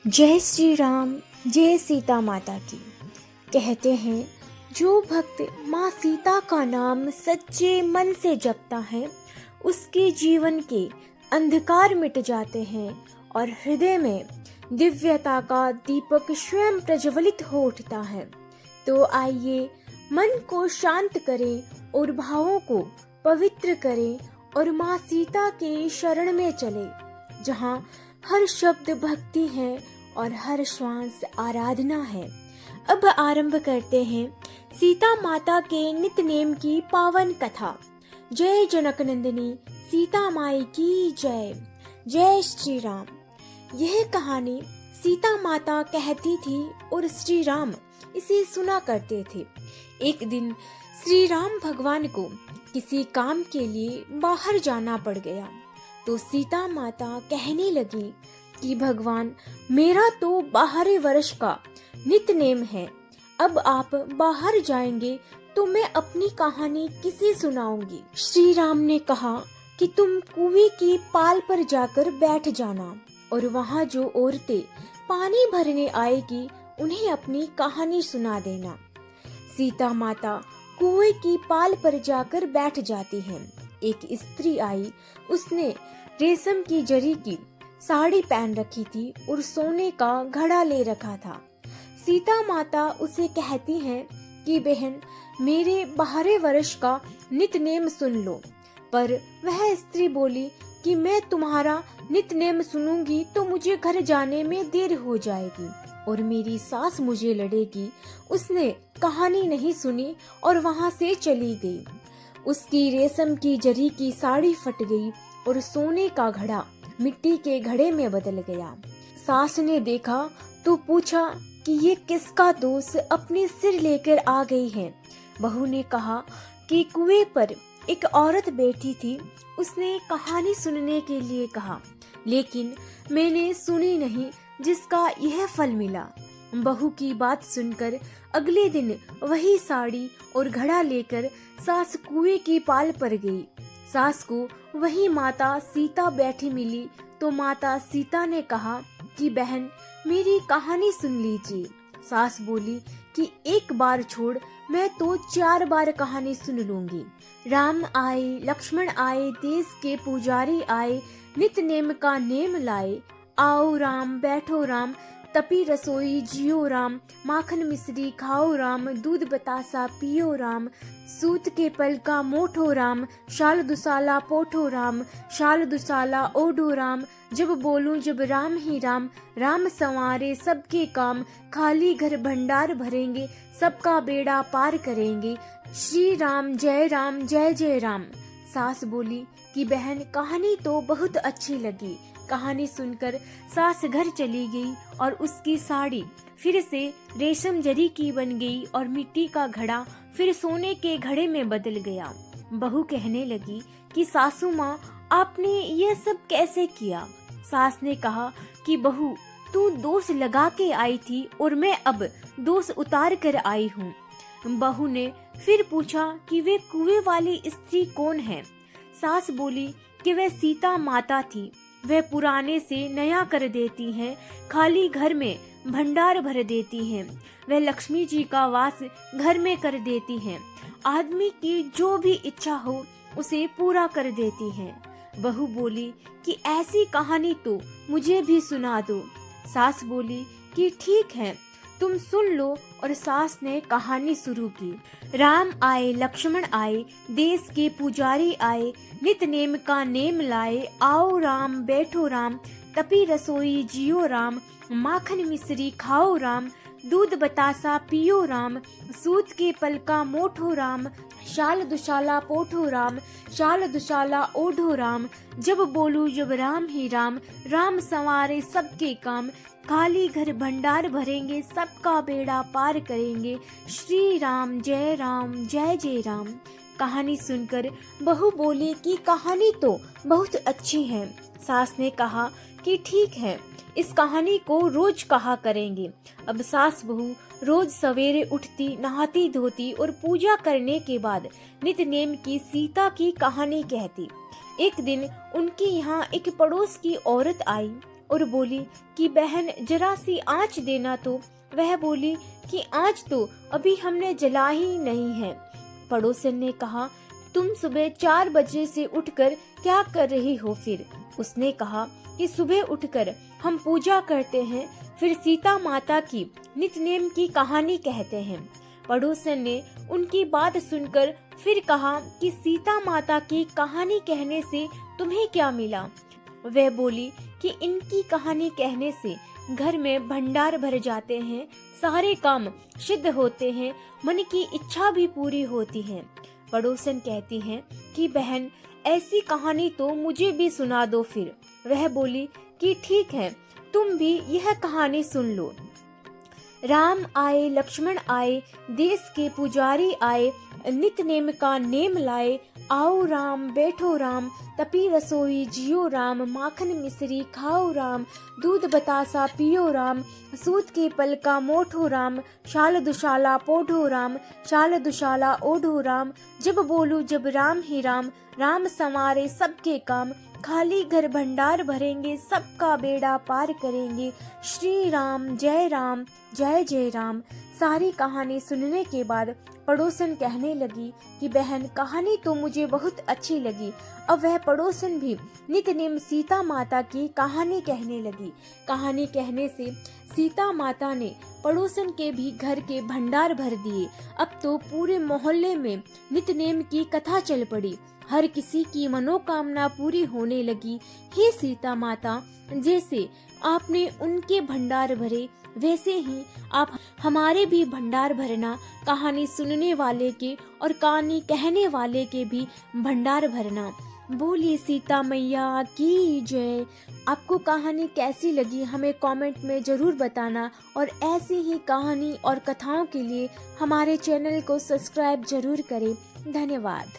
जय श्री राम, जय सीता माता की। कहते हैं जो भक्त माँ सीता का नाम सच्चे मन से जपता है उसके जीवन के अंधकार मिट जाते हैं और हृदय में दिव्यता का दीपक स्वयं प्रज्वलित हो उठता है। तो आइए मन को शांत करें और भावों को पवित्र करें और माँ सीता के शरण में चले, जहाँ हर शब्द भक्ति है और हर श्वास आराधना है। अब आरंभ करते हैं सीता माता के नित नेम की पावन कथा। जय जनक नंदिनी सीता माई की जय। जय श्री राम। यह कहानी सीता माता कहती थी और श्री राम इसे सुना करते थे। एक दिन श्री राम भगवान को किसी काम के लिए बाहर जाना पड़ गया, तो सीता माता कहने लगी कि भगवान, मेरा तो बाहरी वर्ष का नित नेम है, अब आप बाहर जाएंगे तो मैं अपनी कहानी किसे सुनाऊंगी। श्री राम ने कहा कि तुम कुएं की पाल पर जाकर बैठ जाना और वहाँ जो औरतें पानी भरने आएगी उन्हें अपनी कहानी सुना देना। सीता माता कुएं की पाल पर जाकर बैठ जाती हैं। एक स्त्री आई, उसने रेशम की जरी की साड़ी पहन रखी थी और सोने का घड़ा ले रखा था। सीता माता उसे कहती हैं कि बहन, मेरे बाहरे वर्ष का नित नेम सुन लो। पर वह स्त्री बोली कि मैं तुम्हारा नित नेम सुनूंगी तो मुझे घर जाने में देर हो जाएगी और मेरी सास मुझे लड़ेगी। उसने कहानी नहीं सुनी और वहां से चली गई। उसकी रेशम की जरी की साड़ी फट गई और सोने का घड़ा मिट्टी के घड़े में बदल गया। सास ने देखा तो पूछा कि ये किसका दोष अपने सिर लेकर आ गई है। बहू ने कहा कि कुएं पर एक औरत बैठी थी, उसने कहानी सुनने के लिए कहा, लेकिन मैंने सुनी नहीं, जिसका यह फल मिला। बहू की बात सुनकर अगले दिन वही साड़ी और घड़ा लेकर सास कुएं की पाल पर गई। सास को वही माता सीता बैठी मिली तो माता सीता ने कहा कि बहन, मेरी कहानी सुन लीजिए। सास बोली कि एक बार छोड़, मैं तो 4 बार कहानी सुन लूंगी। राम आए, लक्ष्मण आए, देश के पुजारी आए, नित नेम का नेम लाए। आओ राम, बैठो राम, तपी रसोई जियो राम, माखन मिश्री खाओ राम, दूध बतासा पियो राम, सूत के पल का मोठो राम, शाल दुसाला पोठो राम, शाल दुसाला ओढ़ो राम, जब बोलूं जब राम ही राम, राम संवारे सबके काम, खाली घर भंडार भरेंगे, सबका बेड़ा पार करेंगे, श्री राम जय जय राम। सास बोली कि बहन, कहानी तो बहुत अच्छी लगी। कहानी सुनकर सास घर चली गई और उसकी साड़ी फिर से रेशम जरी की बन गई और मिट्टी का घड़ा फिर सोने के घड़े में बदल गया। बहू कहने लगी कि सासू माँ, आपने यह सब कैसे किया। सास ने कहा कि बहू, तू दोष लगा के आई थी और मैं अब दोष उतार कर आई हूँ। बहू ने फिर पूछा कि वे कुएं वाली स्त्री कौन है। सास बोली कि वह सीता माता थी, वह पुराने से नया कर देती हैं, खाली घर में भंडार भर देती हैं, वह लक्ष्मी जी का वास घर में कर देती हैं, आदमी की जो भी इच्छा हो उसे पूरा कर देती हैं। बहू बोली कि ऐसी कहानी तो मुझे भी सुना दो। सास बोली कि ठीक है, तुम सुन लो। और सास ने कहानी शुरू की। राम आए, लक्ष्मण आए, देश के पुजारी आए, नित नेम का नेम लाए। आओ राम, बैठो राम, तपी रसोई जियो राम, माखन मिश्री खाओ राम, दूध बतासा पियो राम, सूत के पल का मोठो राम, शाल दुशाला पोठो राम, शाल दुशाला ओढ़ो राम, जब बोलू जब राम ही राम, राम संवारे सबके काम, खाली घर भंडार भरेंगे, सबका बेड़ा पार करेंगे, श्री राम जय जय राम। कहानी सुनकर बहू बोली कि कहानी तो बहुत अच्छी है। सास ने कहा कि ठीक है, इस कहानी को रोज कहा करेंगे। अब सास बहू रोज सवेरे उठती, नहाती धोती और पूजा करने के बाद नित नेम की सीता की कहानी कहती। एक दिन उनके यहाँ एक पड़ोस की औरत आई। और बोली कि बहन जरा सी आँच देना तो। वह बोली कि आँच तो अभी हमने जला ही नहीं है। पड़ोसन ने कहा, तुम सुबह 4 बजे से उठकर क्या कर रही हो फिर? उसने कहा कि सुबह उठकर हम पूजा करते हैं, फिर सीता माता की नित्यनेम की कहानी कहते हैं। पड़ोसन ने उनकी बात सुनकर फिर कहा कि सीता माता की कहानी कहने से तुम्हें क्या मिला? वह बोली कि इनकी कहानी कहने से घर में भंडार भर जाते हैं, सारे काम सिद्ध होते हैं, मन की इच्छा भी पूरी होती है। पड़ोसन कहती हैं कि बहन ऐसी कहानी तो मुझे भी सुना दो फिर। वह बोली कि ठीक है, तुम भी यह कहानी सुन लो। राम आए, लक्ष्मण आए, देश के पुजारी आए, नित नेम का नेम लाए। आओ राम, बैठो राम, तपी रसोई जियो राम, माखन मिश्री खाओ राम, दूध बतासा पियो राम, सूत के पल का मोठो राम, शाल दुशाला पोढ़ो राम, शाल दुशाला ओढ़ो राम, जब बोलू जब राम ही राम, राम संवारे सबके काम, खाली घर भंडार भरेंगे, सबका बेड़ा पार करेंगे, श्री राम जय जय राम। सारी कहानी सुनने के बाद पड़ोसन कहने लगी कि बहन कहानी तो मुझे बहुत अच्छी लगी। अब वह पड़ोसन भी नित्यनेम सीता माता की कहानी कहने लगी। कहानी कहने से सीता माता ने पड़ोसन के भी घर के भंडार भर दिए। अब तो पूरे मोहल्ले में नित्यनेम की कथा चल पड़ी। हर किसी की मनोकामना पूरी होने लगी। हे सीता माता, जैसे आपने उनके भंडार भरे, वैसे ही आप हमारे भी भंडार भरना। कहानी सुनने वाले के और कहानी कहने वाले के भी भंडार भरना। बोलिए सीता मैया की जय। आपको कहानी कैसी लगी हमें कमेंट में जरूर बताना, और ऐसी ही कहानी और कथाओं के लिए हमारे चैनल को सब्सक्राइब जरूर करें। धन्यवाद।